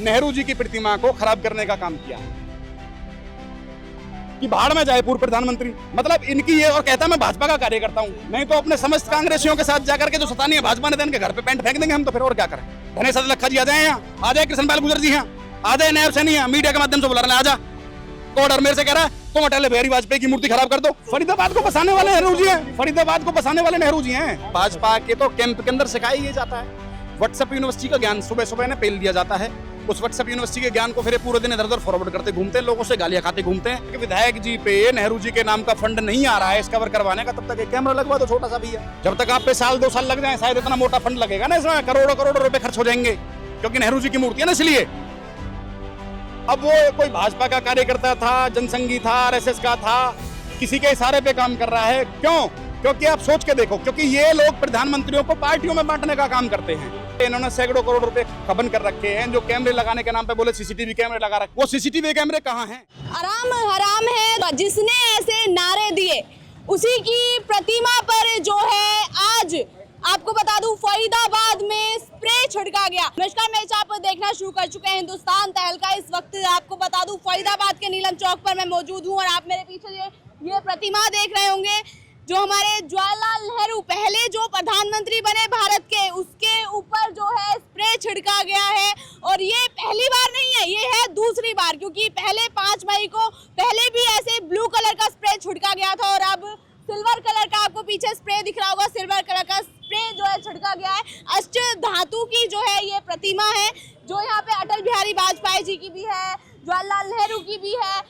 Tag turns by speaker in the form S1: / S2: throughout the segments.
S1: नेहरू जी की प्रतिमा को खराब करने का काम किया है कि भाड़ में जाए पूर्व प्रधानमंत्री। मतलब इनकी ये, और कहता मैं भाजपा का कार्यकर्ता हूं, नहीं तो अपने समस्त कांग्रेसियों के साथ जाकर के जो सतानी है भाजपा ने देन के घर पे पेंट फेंक देंगे हम, तो फिर और क्या करें। धनेश लखा जी आ जाए यहाँ, आ जाए कृष्ण पाल गुर्जर जी यहाँ, आ जाए नायब सैनी यहाँ, मीडिया के माध्यम से बुला रहे हैं, आजा। कोर्ट और मेरे से कह रहा है तुम अटल बिहारी वाजपेयी की मूर्ति खराब कर दो। फरीदाबाद को बसाने वाले नेहरू जी हैं, फरीदाबाद को बसाने वाले नेहरू जी हैं। भाजपा के तो कैंप के अंदर सिखाया ये जाता है। व्हाट्सएप यूनिवर्सिटी का ज्ञान सुबह सुबह ने पेल दिया जाता है। उस व्हाट्सएप यूनिवर्सिटी के ज्ञान को फिर पूरे दिन इधर उधर फॉरवर्ड करते घूमते हैं, लोगों से गालियां खाते घूमते हैं कि विधायक जी पे नेहरू जी के नाम का फंड नहीं आ रहा है इस कवर करवाने का, तब तक एक कैमरा लगवा दो छोटा सा भी है। जब तक आप पे साल 2 साल लग जाए, शायद इतना मोटा फंड लगेगा ना, इसमें करोड़ों करोड़ों रुपए खर्च हो जाएंगे, क्योंकि नेहरू जी की मूर्ति है ना, इसलिए। अब वो कोई भाजपा का कार्यकर्ता था, जनसंघी था, आरएसएस का था, किसी के इशारे पे काम कर रहा है। क्यों? क्योंकि आप सोच के देखो, क्योंकि ये लोग प्रधानमंत्रियों को पार्टियों में बांटने का काम करते हैं। इन्होंने सैकड़ों करोड़ रुपए खबन कर रखे हैं, जो कैमरे लगाने के नाम पे बोले सीसीटीवी कैमरे लगा रखे, वो सीसीटीवी कैमरे कहाँ हैं?
S2: आराम हराम है। जिसने ऐसे नारे दिए उसी की प्रतिमा पर जो है आज आपको बता दूं फरीदाबाद में स्प्रे छिड़का गया। नमस्कार, मैं आप देखना शुरू कर चुके हैं हिंदुस्तान तहलका। इस वक्त आपको बता दूं फरीदाबाद के नीलम चौक पर मैं मौजूद हूं और आप मेरे पीछे ये प्रतिमा देख रहे होंगे जो हमारे जवाहरलाल नेहरू पहले जो प्रधानमंत्री बने भारत के, उसके ऊपर जो है स्प्रे छिड़का गया है। और ये पहली बार नहीं है, ये है दूसरी बार, क्योंकि पहले 5 मई को पहले भी ऐसे ब्लू कलर का स्प्रे छिड़का गया था और अब सिल्वर कलर का आपको पीछे स्प्रे दिख रहा होगा, सिल्वर कलर का स्प्रे जो है छिड़का गया है। अष्ट धातु की जो है ये प्रतिमा है, जो यहाँ पे अटल बिहारी वाजपेयी जी की भी है, जवाहरलाल नेहरू की भी है,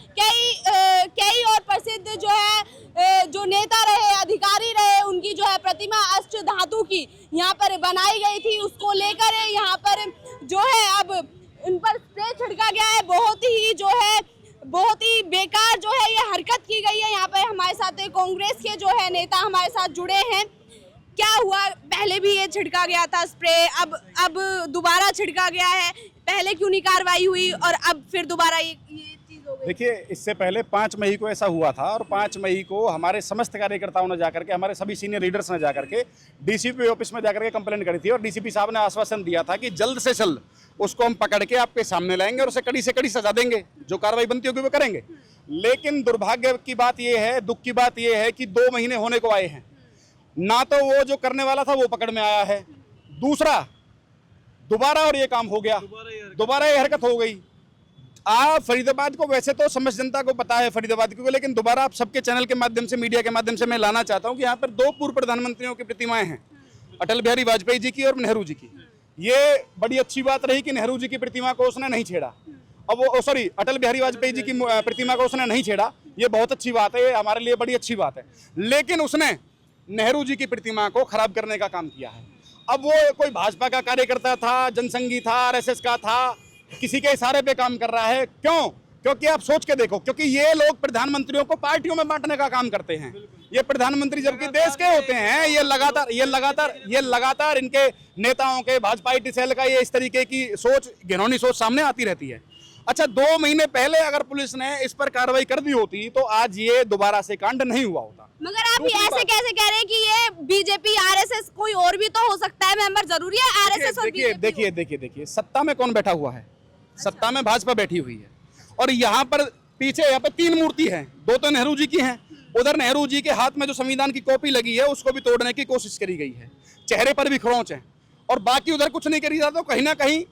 S2: कई और प्रसिद्ध जो है जो नेता रहे, अधिकारी रहे, उनकी जो है प्रतिमा अष्ट धातु की यहाँ पर बनाई गई थी। उसको लेकर यहाँ पर जो है अब इन पर स्प्रे छिड़का गया है। बहुत ही बेकार जो है ये हरकत की गई है। यहाँ पे हमारे साथ कांग्रेस के जो है नेता हमारे साथ जुड़े हैं। क्या हुआ? पहले भी ये छिड़का गया था स्प्रे, अब दोबारा छिड़का गया है, पहले क्यों नहीं कार्रवाई हुई और अब फिर दोबारा ये चीज हो गई?
S1: देखिए, इससे पहले 5 मई को ऐसा हुआ था और 5 मई को हमारे समस्त कार्यकर्ताओं ने जाकर के, हमारे सभी सीनियर लीडर्स ने जाकर के डीसीपी ऑफिस में जाकर के कंप्लेंट करी थी और डीसीपी साहब ने आश्वासन दिया था कि जल्द से जल्द उसको हम पकड़ के आपके सामने लाएंगे और उसे कड़ी से कड़ी सजा देंगे, जो कार्रवाई बनती होगी वो करेंगे। लेकिन दुर्भाग्य की बात यह है, दुख की बात यह है कि 2 महीने होने को आए हैं, ना तो वो जो करने वाला था वो पकड़ में आया है, दूसरा दोबारा और ये काम हो गया, दोबारा ये हरकत हो गई। आप फरीदाबाद को, वैसे तो समस्त जनता को पता है फरीदाबाद को, लेकिन दोबारा आप सबके चैनल के माध्यम से, मीडिया के माध्यम से मैं लाना चाहता हूं कि यहाँ पर 2 पूर्व प्रधानमंत्रियों की प्रतिमाएं हैं, अटल बिहारी वाजपेयी जी की और नेहरू जी की। ये बड़ी अच्छी बात रही कि नेहरू जी की प्रतिमा को उसने नहीं छेड़ा, अब वो सॉरी अटल बिहारी वाजपेयी जी की प्रतिमा को उसने नहीं छेड़ा, ये बहुत अच्छी बात है, ये हमारे लिए बड़ी अच्छी बात है। लेकिन उसने नेहरू जी की प्रतिमा को खराब करने का काम किया है। अब वो कोई भाजपा का कार्यकर्ता था, जनसंघी था, आरएसएस का था, किसी के इशारे पे काम कर रहा है। क्यों? क्योंकि आप सोच के देखो, क्योंकि ये लोग प्रधानमंत्रियों को पार्टियों में बांटने का काम करते हैं। ये प्रधानमंत्री जबकि देश के होते हैं, ये लगातार इनके नेताओं के, भाजपा सेल का ये इस तरीके की सोच, घिनौनी सोच सामने आती रहती है। अच्छा, 2 महीने पहले अगर पुलिस ने इस पर कार्रवाई कर दी होती तो आज ये दोबारा से कांड नहीं हुआ होता।
S2: मगर आप ऐसे कैसे कह रहे हैं कि ये बीजेपी, आरएसएस, कोई और भी तो हो सकता है मेंबर, जरूरी है आरएसएस और बीजेपी?
S1: देखिए, सत्ता में कौन बैठा हुआ है? सत्ता में भाजपा बैठी हुई है और यहाँ पर पीछे, यहाँ पे 3 मूर्ति है, 2 तो नेहरू जी की हैं, उधर नेहरू जी के हाथ में जो संविधान की कॉपी लगी है उसको भी तोड़ने की कोशिश करी गई है, चेहरे पर भी खरोंच है, और बाकी उधर कुछ नहीं करी जाता। तो कहीं ना कहीं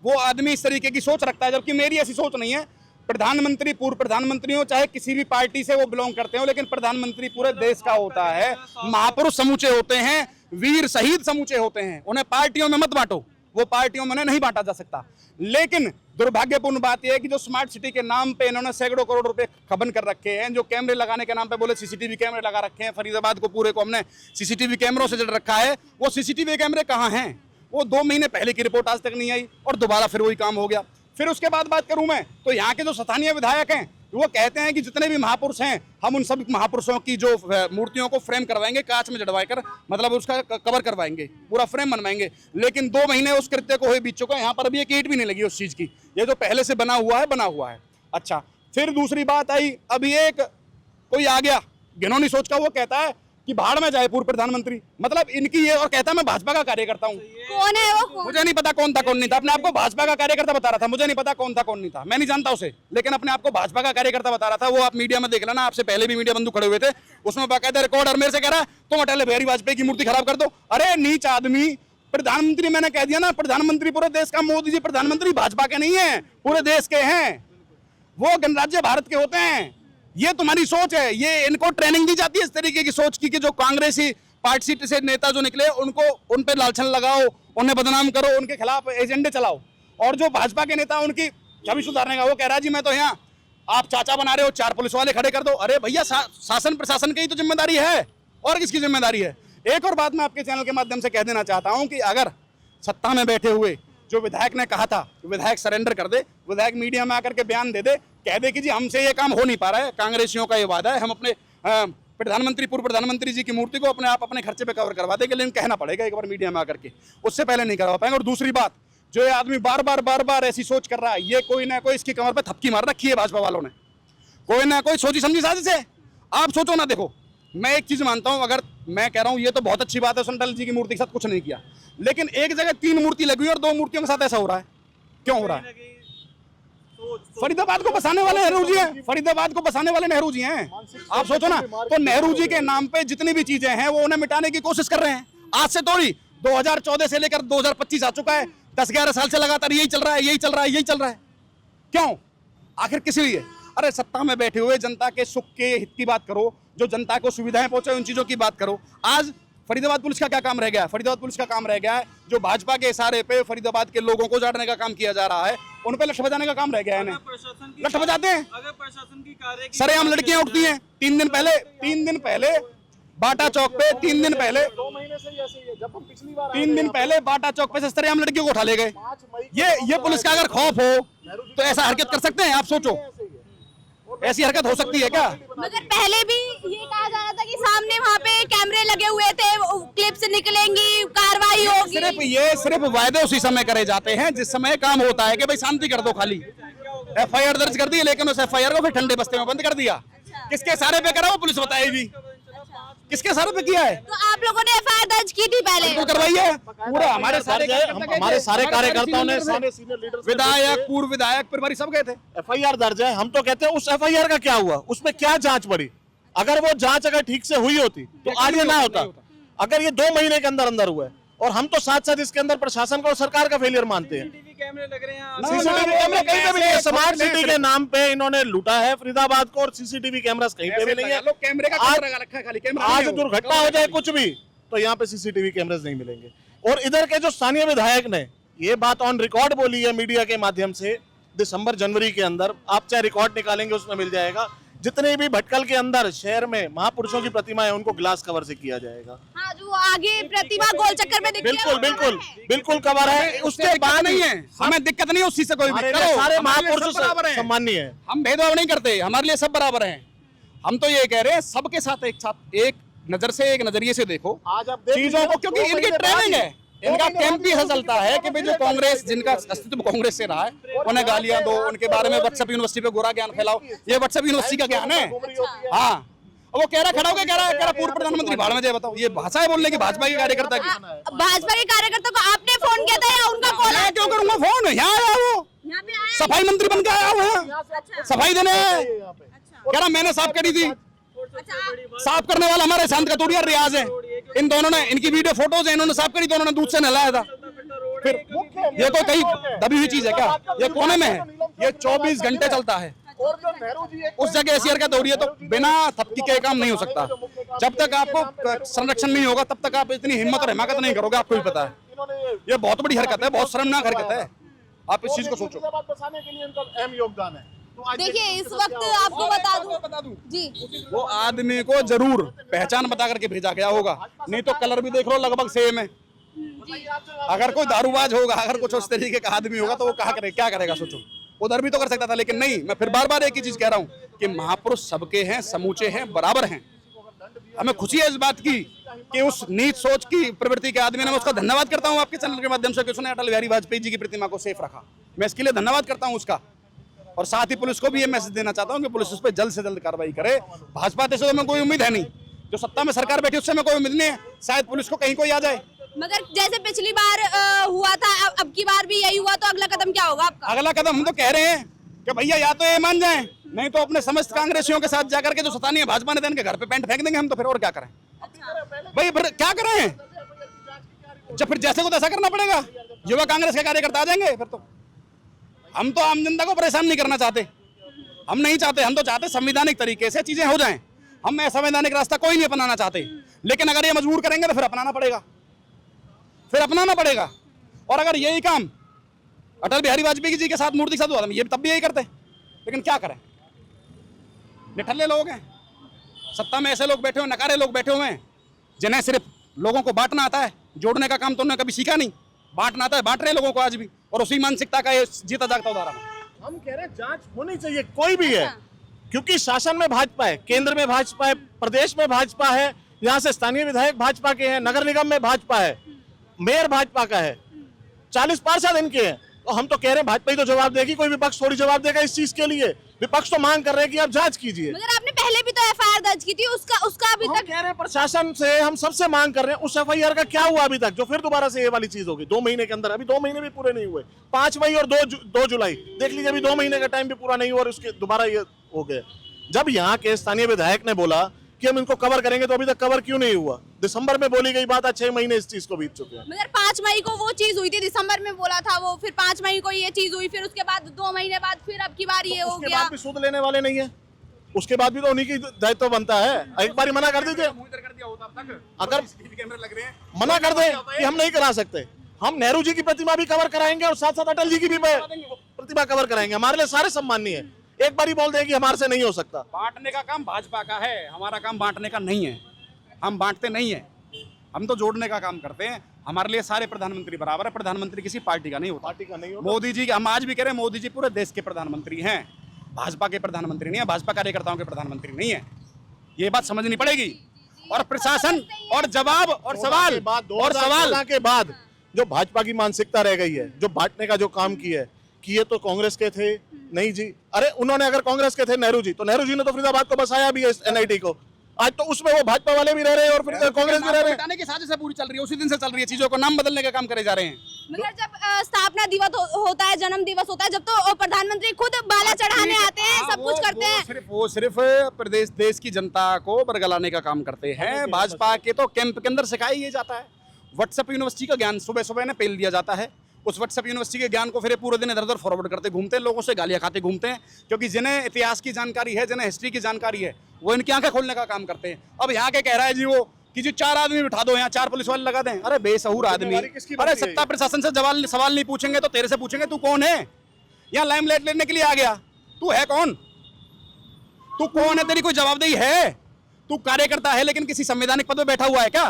S1: वो आदमी इस तरीके की सोच रखता है, जबकि मेरी ऐसी सोच नहीं है। प्रधानमंत्री, पूर्व प्रधानमंत्री हो, चाहे किसी भी पार्टी से वो बिलोंग करते हो, लेकिन प्रधानमंत्री पूरे देश का होता है, महापुरुष समूचे होते हैं, वीर शहीद समूचे होते हैं, उन्हें पार्टियों में मत बांटो, वो पार्टियों में नहीं बांटा जा सकता। लेकिन दुर्भाग्यपूर्ण बात यह है कि जो स्मार्ट सिटी के नाम पे इन्होंने सैकड़ों करोड़ रुपए खबन कर रखे हैं, जो कैमरे लगाने के नाम पे बोले सीसीटीवी कैमरे लगा रखे हैं, फरीदाबाद को पूरे को हमने सीसीटीवी कैमरों से जड़ रखा है, वो सीसीटीवी कैमरे कहाँ हैं? वो 2 महीने पहले की रिपोर्ट आज तक नहीं आई और दोबारा फिर वही काम हो गया। फिर उसके बाद बात करूं मैं तो यहाँ के जो स्थानीय विधायक हैं वो कहते हैं कि जितने भी महापुरुष हैं हम उन सब महापुरुषों की जो मूर्तियों को फ्रेम करवाएंगे, कांच में जड़वाकर, मतलब उसका कवर करवाएंगे, पूरा फ्रेम बनवाएंगे। लेकिन 2 महीने उस कृत्य को हुए बीत चुका है, यहाँ पर अभी एक ईंट भी नहीं लगी उस चीज़ की, ये जो पहले से बना हुआ है। अच्छा, फिर दूसरी बात आई, अभी एक कोई आ गया घिनौनी सोच का, वो कहता है कि भाड़ में जाए पूर्व प्रधानमंत्री, मतलब इनकी ये, और कहता मैं भाजपा का कार्यकर्ता हूँ।
S2: कौन है वो? कौन?
S1: मुझे नहीं पता कौन था कौन नहीं था, अपने आप को भाजपा का कार्यकर्ता बता रहा था, मुझे नहीं पता कौन था कौन नहीं था, मैं नहीं जानता उसे, लेकिन अपने आप को भाजपा का कार्यकर्ता बता रहा था। वो आप मीडिया में देख लेना, आपसे पहले भी मीडिया बंधु खड़े हुए थे, उसमें बाकायदा रिकॉर्ड, और मेरे से कह रहा है तुम अटल बिहारी वाजपेयी की मूर्ति खराब कर दो। अरे नीच आदमी, प्रधानमंत्री मैंने कह दिया ना, प्रधानमंत्री पूरे देश का, मोदी जी प्रधानमंत्री भाजपा के नहीं है, पूरे देश के हैं, वो गणराज्य भारत के होते हैं। ये तुम्हारी सोच है, ये इनको ट्रेनिंग दी जाती है इस तरीके की सोच की कि जो कांग्रेसी पार्टी से नेता जो निकले उनको, उन पे लालछन लगाओ, उन्हें बदनाम करो, उनके खिलाफ एजेंडे चलाओ, और जो भाजपा के नेता उनकी छवि सुधारने का, वो कह रहा है जी मैं तो यहाँ, आप चाचा बना रहे हो, 4 पुलिस वाले खड़े कर दो। अरे भैया शासन प्रशासन की ही तो जिम्मेदारी है, और किसकी जिम्मेदारी है? एक और बात मैं आपके चैनल के माध्यम से कह देना चाहता हूँ कि अगर सत्ता में बैठे हुए जो विधायक ने कहा था विधायक सरेंडर कर दे, विधायक मीडिया में आकर के बयान दे दे, कह दे कि जी हमसे ये काम हो नहीं पा रहा है, कांग्रेसियों का ये वादा है, हम अपने प्रधानमंत्री, पूर्व प्रधानमंत्री जी की मूर्ति को अपने आप अपने खर्चे पे कवर करवा देंगे, लेकिन कहना पड़ेगा एक बार मीडिया में आकर के, उससे पहले नहीं करवा पाएंगे। और दूसरी बात, जो ये आदमी बार बार ऐसी सोच कर रहा है, ये कोई ना कोई इसकी कमर पे थपकी मार रखी है भाजपा वालों ने, कोई ना कोई सोची समझी साजिश है। आप सोचो ना, देखो मैं एक चीज मानता हूं, अगर मैं कह रहा हूं ये तो बहुत अच्छी बात है, अटल जी की मूर्ति के साथ कुछ नहीं किया, लेकिन एक जगह 3 मूर्ति लगी हुई और 2 मूर्तियों के साथ ऐसा हो रहा है, क्यों हो रहा है? फरीदाबाद को बसाने वाले नेहरू जी हैं, फरीदाबाद को बसाने वाले नेहरू जी हैं। आप सोचो ना, तो नेहरू जी के नाम पे जितनी भी चीजें हैं वो उन्हें मिटाने की कोशिश कर रहे हैं। आज से थोड़ी, 2014 से लेकर 2025 आ चुका है, 10-11 साल से लगातार यही चल रहा है, यही चल रहा है, यही चल रहा है। क्यों? आखिर किस लिए? अरे सत्ता में बैठे हुए जनता के सुख के हित की बात करो, जो जनता को सुविधाएं पहुंचे उन चीजों की बात करो। आज फरीदाबाद पुलिस का क्या काम रह गया है? फरीदाबाद पुलिस का काम रह गया है जो भाजपा के इशारे पे फरीदाबाद के लोगों को जाड़ने का काम किया जा रहा है, उन पे लठ बजाने का काम रह गया है। लठ बजाते हैं,
S3: अगर प्रशासन की कार्य
S1: सरेआम लड़कियां उठती हैं। 3 दिन पहले बाटा चौक पे, 3 दिन पहले
S4: 2 महीने से ही ऐसे ही है। जब हम पिछली बार
S1: 3 दिन पहले बाटा चौक पे से सरेआम लड़कियों को उठा ले गए। ये पुलिस का अगर खौफ हो तो ऐसा हरकत कर सकते हैं? आप सोचो, ऐसी हरकत हो सकती है क्या?
S2: मगर पहले भी ये कहा जा रहा था कि सामने वहाँ पे कैमरे लगे हुए थे, क्लिप्स निकलेंगी, कार्रवाई होगी।
S1: सिर्फ वायदे उसी समय करे जाते हैं जिस समय काम होता है कि भाई शांति कर दो, खाली FIR दर्ज कर दी, लेकिन उस FIR को फिर ठंडे बस्ते में बंद कर दिया। किसके इशारे पे करा वो पुलिस बताएगी, किसके इशारे पे किया है?
S2: तो आप लोगों ने FIR दर्ज की थी पहले?
S1: तो करवाई है पूरा, हमारे सारे
S4: कार्यकर्ताओं ने,
S1: विधायक, पूर्व विधायक, प्रभारी सब गए थे।
S4: FIR दर्ज है। हम तो कहते हैं उस FIR का क्या हुआ, उसमें क्या जांच पड़ी? अगर वो जांच अगर ठीक से हुई होती तो आज ये ना होता। अगर ये 2 महीने के अंदर अंदर हुआ है, और हम तो साथ साथ इसके अंदर प्रशासन का और सरकार का फेलियर मानते हैं।
S3: सीसीटीवी कैमरे लग रहे हैं,
S4: सीसीटीवी कैमरे कहीं पे भी नहीं है। स्मार्ट सिटी के नाम पे इन्होंने लूटा है फरीदाबाद को, और सीसीटीवी कैमरा कहीं पे भी नहीं है।
S1: कैमरे का रखा है खाली, कैमरा
S4: आज दुर्घटना हो जाए कुछ भी तो यहाँ पे सीसीटीवी कैमरास नहीं मिलेंगे। और इधर के जो स्थानीय विधायक ने ये बात ऑन रिकॉर्ड बोली है मीडिया के माध्यम से, दिसंबर जनवरी के अंदर, आप चाहे रिकॉर्ड निकालेंगे उसमें मिल जाएगा, जितने भी भटकल के अंदर शहर में महापुरुषों की प्रतिमा है उनको ग्लास कवर से किया जाएगा।
S2: हाँ, जो आगे प्रतिमा गोल चक्कर में दिखती है,
S4: बिल्कुल
S2: वो
S4: बिल्कुल
S2: कवर है।
S4: बिल्कुल कवर है। उसके बाद
S1: नहीं है, हमें दिक्कत नहीं है उसी से, कोई भी करो,
S4: सारे
S1: हमारे लिए
S4: महापुरुषों
S1: सब बराबर हैं।
S4: सम्मानीय है।
S1: हम भेदभाव नहीं करते, हमारे लिए सब बराबर हैं। हम तो ये कह रहे हैं सबके साथ एक नजर से, एक नजरिए से देखो
S4: आज आप देख
S1: चीजों को, क्योंकि इनकी ट्रेनिंग है, इनका कैंप भी ऐसा चलता है कि भाई जो कांग्रेस, जिनका अस्तित्व कांग्रेस से रहा है, उन्हें गालियां दो, उनके बारे में व्हाट्सएप यूनिवर्सिटी पे गोरा ज्ञान फैलाओ। ये व्हाट्सएप यूनिवर्सिटी का ज्ञान है। हाँ, वो कह रहा खड़ा होकर कह रहा है पूर्व प्रधानमंत्री भाड़ में जाए। बताओ, ये भाषा है बोलने की भाजपा के कार्यकर्ता की?
S2: भाजपा के कार्यकर्ता को आपने फोन किया था या उनका कॉल?
S1: मैं क्यों करूंगा फोन? यहाँ आया वो,
S2: यहाँ पे आया?
S1: सफाई मंत्री बन के आया हुआ,
S2: अच्छा,
S1: सफाई देने आया। कह रहा मैंने साफ करी थी।
S2: अच्छा, आप-
S1: साफ करने वाला हमारे शांत कतूरिया रियाज है। इन दोनों ने, इनकी वीडियो फोटोज है, इन्होंने साफ करी तो उन्होंने दूध से नहलाया था। फिर ये तो कहीं दबी हुई चीज है क्या? ये कोने में है, ये 24 घंटे चलता है।
S4: और जो नेहरू जी एक
S1: उस जगह ऐसी हरकत हो रही है तो बिना थपकी के काम नहीं हो सकता। जब तक आपको संरक्षण नहीं होगा तब तक आप इतनी हिम्मत और हिमाकत नहीं करोगे, आपको भी पता है।
S4: इन्होंने
S1: ये बहुत बड़ी हरकत है, बहुत शर्मनाक हरकत है। आप इस चीज को सोचो।
S4: फरीदाबाद बसाने के लिए इनका अहम योगदान है। तो आज
S2: देखिए, इस
S4: देखिए
S2: वक्त आपको बता दूं जी,
S1: वो आदमी को जरूर पहचान बता करके भेजा गया होगा, नहीं तो कलर भी देख लो लगभग सेम है। अगर कोई दारूबाज होगा, अगर कुछ उस तरीके का आदमी होगा तो वो कहा करे, क्या करेगा सोचो। उधर भी तो कर सकता था, लेकिन नहीं। मैं फिर बार बार एक ही चीज कह रहा हूँ कि महापुरुष सबके हैं, समूचे हैं, बराबर हैं। हमें खुशी है इस बात की कि उस नीच सोच की प्रवृत्ति के आदमी ने, मैं उसका धन्यवाद करता हूँ आपके चैनल के माध्यम से कि उसने अटल बिहारी वाजपेयी जी की प्रतिमा को सेफ रखा। मैं इसके लिए धन्यवाद करता हूँ उसका। और साथ ही पुलिस को भी ये मैसेज देना चाहता हूँ कि पुलिस उस पर जल्द से जल्द कार्रवाई करे। भाजपा से तो हमें कोई उम्मीद है नहीं, जो सत्ता में सरकार बैठी उससे हमें कोई उम्मीद नहीं है, शायद पुलिस को कहीं कोई आ जाए।
S2: मगर जैसे पिछली बार हुआ था, अब की बार भी यही हुआ, तो अगला कदम क्या होगा आपका?
S1: अगला कदम हम तो कह रहे हैं कि भैया या तो ये मान जाएं, नहीं तो अपने समस्त कांग्रेसियों के साथ जाकर के जो सतानी है भाजपा ने इनके घर पे पेंट फेंक देंगे हम, तो फिर और क्या करें भाई, फिर क्या करें? जब फिर जैसे को तैसा करना पड़ेगा, युवा कांग्रेस के कार्यकर्ता आ जाएंगे फिर तो। हम तो आम जनता को परेशान नहीं करना चाहते, हम नहीं चाहते, हम तो चाहते संवैधानिक तरीके से चीजें हो जाएं। हम असंवैधानिक रास्ता कोई नहीं अपनाना चाहते, लेकिन अगर ये मजबूर करेंगे तो फिर अपनाना पड़ेगा, फिर अपनाना पड़ेगा। और अगर यही काम अटल बिहारी वाजपेयी जी के साथ, मूर्ति के साथ हुआ था, ये तब भी यही करते, लेकिन क्या करें, निठल्ले लोग हैं, सत्ता में ऐसे लोग बैठे हुए, नकारे लोग बैठे हुए हैं जिन्हें सिर्फ लोगों को बांटना आता है, जोड़ने का काम तो उन्होंने कभी सीखा नहीं। बांटना आता है, बांट रहे लोगों को आज भी, और उसी मानसिकता का ये जीता जागता उदाहरण है।
S4: हम कह रहे हैं जांच होनी चाहिए, कोई भी है, क्योंकि शासन में भाजपा है, केंद्र में भाजपा है, प्रदेश में भाजपा है, यहाँ से स्थानीय विधायक भाजपा के हैं, नगर निगम में भाजपा है, मेयर भाजपा का है, 40 पार्षद इनके हैं। तो हम तो कह रहे हैं भाजपा ही तो जवाब देगी, कोई विपक्ष थोड़ी जवाब देगा इस चीज के लिए। विपक्ष तो मांग कर रहे हैं कि आप जांच कीजिए।
S2: मगर आपने पहले भी तो एफआईआर दर्ज की थी, उसका अभी
S4: हम
S2: तक
S4: कह रहे हैं प्रशासन से, हम सबसे मांग कर रहे हैं, उस एफआईआर का क्या हुआ अभी तक, जो फिर दोबारा से ये वाली चीज होगी 2 महीने के अंदर। अभी 2 महीने भी पूरे नहीं हुए, 5 मई और 2 जुलाई देख लीजिए, अभी 2 महीने का टाइम भी पूरा नहीं हुआ और उसके दोबारा ये हो गया। जब यहाँ के स्थानीय विधायक ने बोला कि हम इनको कवर करेंगे, तो अभी तक कवर क्यों नहीं हुआ? दिसंबर में बोली गई बात, 6 महीने इस चीज को बीत चुके हैं।
S2: मगर 5 मई को वो चीज हुई थी, दिसंबर में बोला था वो, फिर 5 मई को ये चीज हुई, फिर उसके बाद 2 महीने बाद फिर अब की बार ये हो
S4: उसके
S2: गया।
S4: बाद भी सूद लेने वाले नहीं है, उसके बाद भी तो उन्हीं की दायित्व बनता है। एक बार मना कर दीजिए, अगर मना कर दे कि हम नहीं करा सकते, हम नेहरू जी की प्रतिमा भी कवर कराएंगे और साथ साथ अटल जी की भी प्रतिमा कवर कराएंगे, हमारे लिए सारे सम्माननीय है। एक बार ही बोल दे कि हमारे से नहीं हो सकता।
S1: बांटने का काम भाजपा का है, हमारा काम बांटने का नहीं है, हम बांटते नहीं है, हम तो जोड़ने का काम करते हैं। हमारे लिए सारे प्रधानमंत्री बराबर है, प्रधानमंत्री किसी पार्टी का नहीं होता।
S4: पार्टी का नहीं होता।
S1: मोदी जी, हम आज भी कह रहे हैं, मोदी जी पूरे देश के प्रधानमंत्री हैं, भाजपा के प्रधानमंत्री नहीं है, भाजपा कार्यकर्ताओं के प्रधानमंत्री नहीं है, ये बात समझनी पड़ेगी। और प्रशासन और जवाब और सवाल
S4: के बाद जो भाजपा की मानसिकता रह गई है, जो बांटने का जो काम किया है कि ये तो कांग्रेस के थे, नहीं जी, अरे उन्होंने अगर कांग्रेस के थे नेहरू जी, तो नेहरू जी ने तो फरीदाबाद को बसाया भी है एनआईटी को, आज तो उसमें वो भाजपा वाले भी रह रहे हैं और फिर कांग्रेस भी रह रहे हैं।
S1: हटाने की साजिश पूरी चल रही है, उसी दिन से चल रही है, चीजों को नाम बदलने का काम करे जा रहे हैं।
S2: मगर जब स्थापना दिवस होता है, जन्म दिवस होता है, जब तो प्रधानमंत्री खुद बाला चढ़ाने आते हैं, सब कुछ करते हैं।
S1: वो सिर्फ प्रदेश देश की जनता को बरगलाने का काम करते हैं। भाजपा के तो कैंप के अंदर सिखाया जाता है, व्हाट्सएप यूनिवर्सिटी का ज्ञान सुबह सुबह ने पेल दिया जाता है। उस व्हाट्सएप यूनिवर्सिटी के ज्ञान को फिर पूरे दिन इधर उधर फॉरवर्ड करते घूमते हैं, लोगों से गालियां खाते घूमते हैं, क्योंकि जिन्हें इतिहास की जानकारी है, जिन्हें हिस्ट्री की जानकारी है, वो इनकी आंखें खोलने का काम करते हैं। अब यहाँ के कह रहा है जी वो कि जी 4 आदमी बिठा दो, यहाँ 4 पुलिस वाले लगा दें। अरे बेसहूर आदमी, अरे सत्ता प्रशासन से सवाल नहीं पूछेंगे तो तेरे से पूछेंगे, तू कौन है? यहाँ लाइमलाइट लेने के लिए आ गया, तू है कौन? तू कौन है? तेरी कोई जवाबदेही है? तू कार्यकर्ता है लेकिन किसी संवैधानिक पद पर बैठा हुआ है क्या?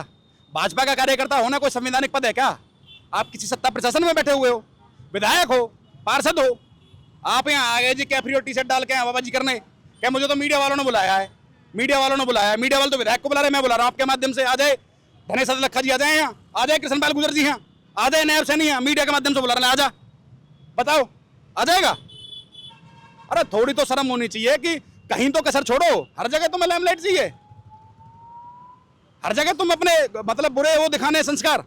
S1: भाजपा का कार्यकर्ता होना कोई संवैधानिक पद है क्या? आप किसी सत्ता प्रशासन में बैठे हुए हो, विधायक हो, पार्षद हो, आप यहाँ आ गए जी कैफ्री और टी-शर्ट डाल के बाबाजी करने। क्या मुझे तो मीडिया वालों ने बुलाया है, मीडिया वालों ने बुलाया है, मीडिया वाले तो विधायक को बुला रहे, मैं बुला रहा हूँ आपके माध्यम से। आ जाए धनेश लखा जी, आ जाए यहाँ, आ जाए कृष्ण पाल गुर्जर जी यहाँ, आ जाए नायब सैनी यहाँ, मीडिया के माध्यम से बुला रहे हैं, आ जा, बताओ आ जाएगा? अरे थोड़ी तो शर्म होनी चाहिए कि कहीं तो कसर छोड़ो। हर जगह तुम्हें लाइमलाइट चाहिए, हर जगह तुम अपने मतलब बुरे वो दिखाने संस्कार,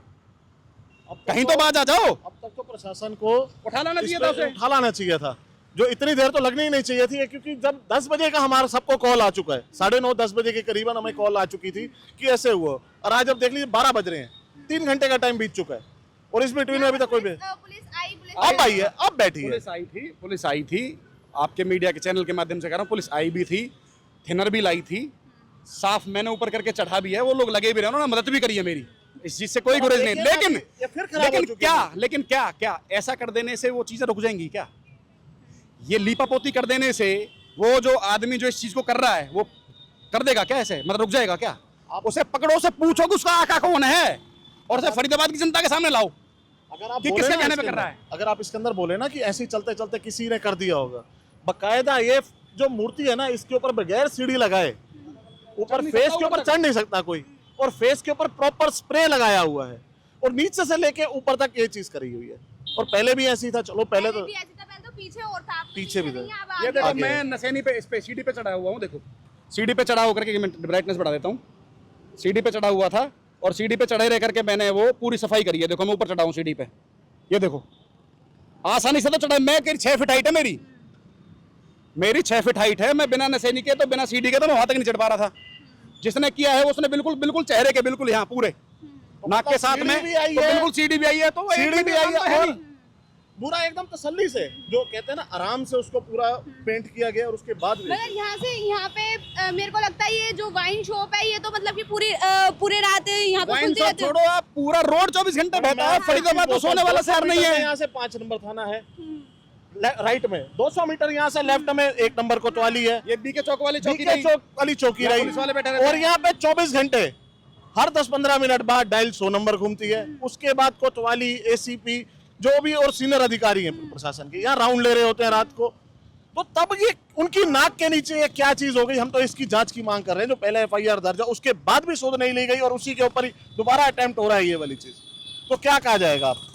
S1: कहीं तो बाज आ जाओ।
S4: अब तक तो प्रशासन को
S1: उठा लाना चाहिए था उसे,
S4: उठा लाना चाहिए था, जो इतनी देर तो लगनी ही नहीं चाहिए थी, क्योंकि जब 10 बजे का हमारा सबको कॉल आ चुका है, 9:30-10 बजे के करीबन हमें कॉल आ चुकी थी कि ऐसे हुआ, और आज अब देख लीजिए 12 बज रहे हैं, 3 घंटे का टाइम बीत चुका है और इस बिटवीन में अभी तक कोई अब आई है, अब बैठी है।
S1: पुलिस आई थी, आपके मीडिया के चैनल के माध्यम से कह रहा हूँ, पुलिस आई भी थी, थिनर भी लाई थी, साफ मैंने ऊपर करके चढ़ा भी है, वो लोग लगे भी रहे, उन्होंने मदद भी करी है मेरी, इस चीज से कोई गुरेज नहीं। लेकिन क्या ऐसा कर देने से वो चीजें रुक जाएंगी क्या? ये लीपापोती कर देने से वो जो आदमी जो इस चीज को कर रहा है वो कर देगा क्या? ऐसे मतलब रुक जाएगा क्या? उसे पकड़ो, उसे पूछो कि उसका आका कौन है और उसे फरीदाबाद की जनता के सामने लाओ
S4: अगर आप
S1: किसके कहने पे कर रहा है।
S4: अगर आप इसके अंदर बोले ना कि ऐसे चलते चलते किसी ने कर दिया होगा, बकायदा ये जो मूर्ति है ना, इसके ऊपर बगैर सीढ़ी लगाए ऊपर फेस के ऊपर चढ़ नहीं सकता कोई, और फेस के ऊपर प्रॉपर स्प्रे लगाया हुआ है, और नीचे से लेके ऊपर तक ये चीज करी हुई है। और पहले भी ऐसी था, चलो पहले तो
S2: पीछे और था,
S4: पीछे भी था।
S1: ये देखो मैं नशेनी पे इस पे सीढ़ी पे चढ़ा हुआ हूँ, देखो सीढ़ी पे चढ़ा होकर के मैं ब्राइटनेस बढ़ा देता हूँ, सीढ़ी पे चढ़ा हुआ था और सीढ़ी पे चढ़े रह करके मैंने वो पूरी सफाई करी है। देखो मैं ऊपर चढ़ा हूँ सीढ़ी पे, ये देखो आसानी से तो चढ़ा। मैं 6 फीट हाइट है मेरी 6 फीट हाइट है। मैं बिना नशेनी के तो बिना सीढ़ी के तो मैं वहां तक नहीं चढ़ पा रहा था। जिसने किया है उसने बिल्कुल बिल्कुल चेहरे के बिल्कुल यहाँ पूरे नाक के साथ में
S4: सीढ़ी भी आई
S1: तो
S4: है।
S1: बिल्कुल सीढ़ी भी आई है, तो
S4: सीढ़ी भी आई है
S1: है
S4: और पूरा एकदम तसल्ली से, जो कहते हैं ना, आराम से उसको पूरा पेंट किया गया और उसके बाद भी
S2: मगर यहाँ से यहाँ पे मेरे को लगता है ये जो वाइन शॉप है ये तो मतलब कि पूरे रात यहाँ पे
S1: वाइन
S2: खुलती
S1: शॉप
S2: रहती है।
S1: छोड़ो आप, पूरा रोड 24 घंटे बहता है। फरीदाबाद तो सोने वाला शहर नहीं है।
S4: यहाँ से 5 नंबर थाना है राइट में, 200 मीटर यहाँ से लेफ्ट में 1 नंबर कोतवाली है,
S1: ये बीके चौक वाली चौकी
S4: बीके
S1: रही।
S4: चौक वाली चौकी
S1: यहाँ
S4: रही,
S1: पुलिस वाले बैठे रहते
S4: और
S1: हैं।
S4: यहाँ पे 24 घंटे हर 10-15 मिनट बाद डायल 100 नंबर घूमती है। उसके बाद कोतवाली, एसीपी, जो भी और सीनियर अधिकारी हैं प्रशासन के, यहाँ राउंड ले रहे होते हैं रात को। तो तब ये उनकी नाक के नीचे ये क्या चीज हो गई, हम तो इसकी जांच की मांग कर रहे हैं। जो पहले FIR दर्ज है उसके बाद भी शोध नहीं ली गई और उसी के ऊपर ही दोबारा अटेम्प्ट हो रहा है ये वाली चीज। तो क्या कहा जाएगा? आप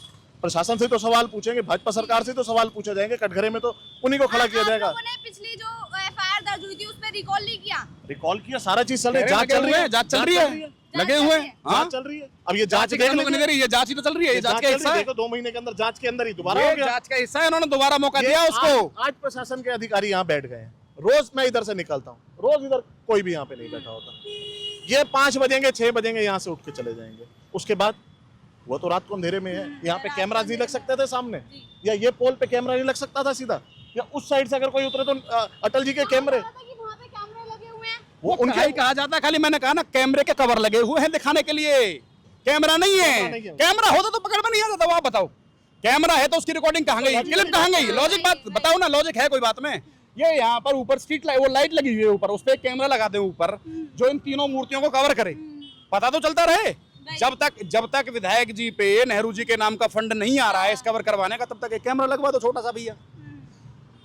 S4: प्रशासन से तो सवाल पूछेंगे, भाजपा सरकार से तो सवाल पूछे जाएंगे, कटघरे में तो उन्हीं को खड़ा किया
S2: आप
S4: जाएगा।
S2: लोगों ने पिछली जो FIR दर्ज हुई थी उस पर रिकॉल नहीं किया?
S4: रिकॉल किया, सारा चीज चल रही है, जांच चल रही है,
S1: जांच चल रही है, लगे हुए हैं। हाँ,
S4: जांच चल रही है। अब ये जांच
S1: जांच
S4: देख
S1: लोगों ने करी, ये जांच ही तो चल रही है। ये जांच का हिस्सा है।
S4: देखो 2 महीने के अंदर जांच के अंदर ही दोबारा हो
S1: ये
S4: गया।
S1: जांच का हिस्सा है। इन्होंने दोबारा मौका
S4: ये
S1: दिया उसको।
S4: आज प्रशासन के अधिकारी यहाँ बैठ गए हैं। रोज मैं इधर से निकलता हूँ, रोज इधर कोई भी यहाँ पे नहीं बैठा होता। ये 5 बजेंगे 6 बजेंगे यहाँ से उठ के चले जाएंगे। उसके बाद वो तो रात को अंधेरे में है। यहाँ पे कैमरा नहीं लग सकते थे सामने, या ये पोल पे कैमरा नहीं लग सकता था सीधा, या उस साइड से अगर कोई उतरे तो अटल जी के कैमरे,
S2: वहाँ पे कैमरे लगे हुए हैं।
S1: वो उनका कहा जाता है। खाली मैंने कहा ना, कैमरे के कवर लगे हुए हैं दिखाने के लिए, कैमरा नहीं है। कैमरा होता तो पकड़ में नहीं आता। आप बताओ, कैमरा है तो उसकी रिकॉर्डिंग कहाँ गई, क्लिप कहाँ गई? लॉजिक बात बताओ ना, लॉजिक है कोई बात में? ये यहाँ पर ऊपर स्ट्रीट लाइट, वो लाइट लगी हुई है ऊपर, उस पर कैमरा लगा दे ऊपर, जो इन तीनों मूर्तियों को कवर करे। पता तो चलता रहे। जब तक विधायक जी पे नेहरू जी के नाम का फंड नहीं आ रहा है इस कवर करवाने का, तब तक एक कैमरा लगवा दो छोटा सा भैया।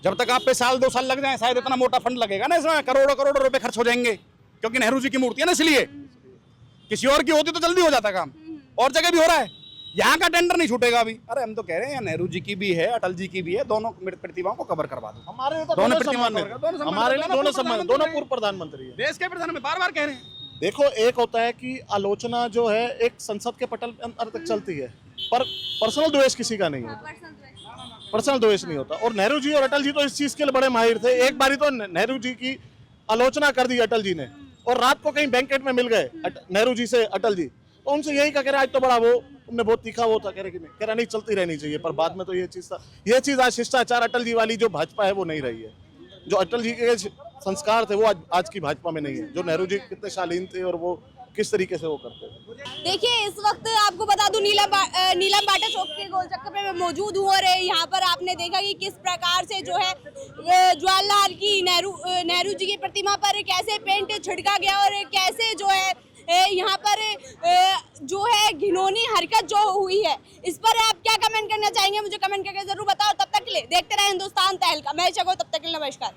S1: जब तक आप पे 1-2 साल लग जाए, शायद इतना मोटा फंड लगेगा ना, इसमें करोड़ों करोड़ों रुपए खर्च हो जाएंगे, क्योंकि नेहरू जी की मूर्ति है ना, इसलिए। किसी और की होती तो जल्दी हो जाता काम, और जगह भी हो रहा है। यहाँ का टेंडर नहीं छूटेगा अभी। अरे हम तो कह रहे हैं नेहरू जी की भी है, अटल जी की भी है, दोनों प्रतिभाओं को कवर करवा दो।
S4: हमारे लिए तो
S1: दोनों
S4: दोनों
S1: प्रतिमा
S4: सम्मान
S1: में- दोनों सम्मान-
S4: हमारे लिए
S1: दोनों
S4: दोनों
S1: पूर्व
S4: सम्मान,
S1: प्रधानमंत्री
S4: दोनों
S1: हैं।
S4: पूर्व प्रधानमंत्री है।
S1: देश के प्रधान में बार कह रहे हैं।
S4: देखो, एक होता है कि आलोचना जो है एक संसद के पटल अंदर तक चलती है, पर पर्सनल द्वेष किसी का नहीं होता। पर्सनल द्वेष नहीं होता। और नेहरू जी और अटल जी तो इस चीज के लिए बड़े माहिर थे। एक बारी तो नेहरू जी की आलोचना कर दी अटल जी ने, और रात को कहीं बैंकेट में मिल गए नेहरू जी से अटल जी, तो उनसे यही कह रहे आज तो बड़ा वो तुमने बहुत तीखा वो था, कह रहे कि नहीं, कह रहा नहीं चलती रहनी चाहिए। पर बाद में तो ये चीज था, ये चीज आज शिष्टाचार अटल जी वाली जो भाजपा है वो नहीं रही है। जो अटल जी के संस्कार थे वो आज की भाजपा में नहीं है। जो नेहरू जी कितने शालीन थे और वो किस तरीके से वो करते थे।
S2: देखिए, इस वक्त आपको बता दूं नीलम बाटा चौक के गोल चक्कर पे मैं मौजूद हूँ, और यहाँ पर आपने देखा कि किस प्रकार से जो है जवाहरलाल की नेहरू जी की प्रतिमा पर कैसे पेंट छिड़का गया, और कैसे जो है यहाँ पर जो है घिनौनी हरकत जो हुई है, इस पर आप क्या कमेंट करना चाहेंगे? मुझे कमेंट करके जरूर बताओ। तब तक के लिए देखते रहे हिंदुस्तान तहलका। मैं चको, तब तक के लिए नमस्कार।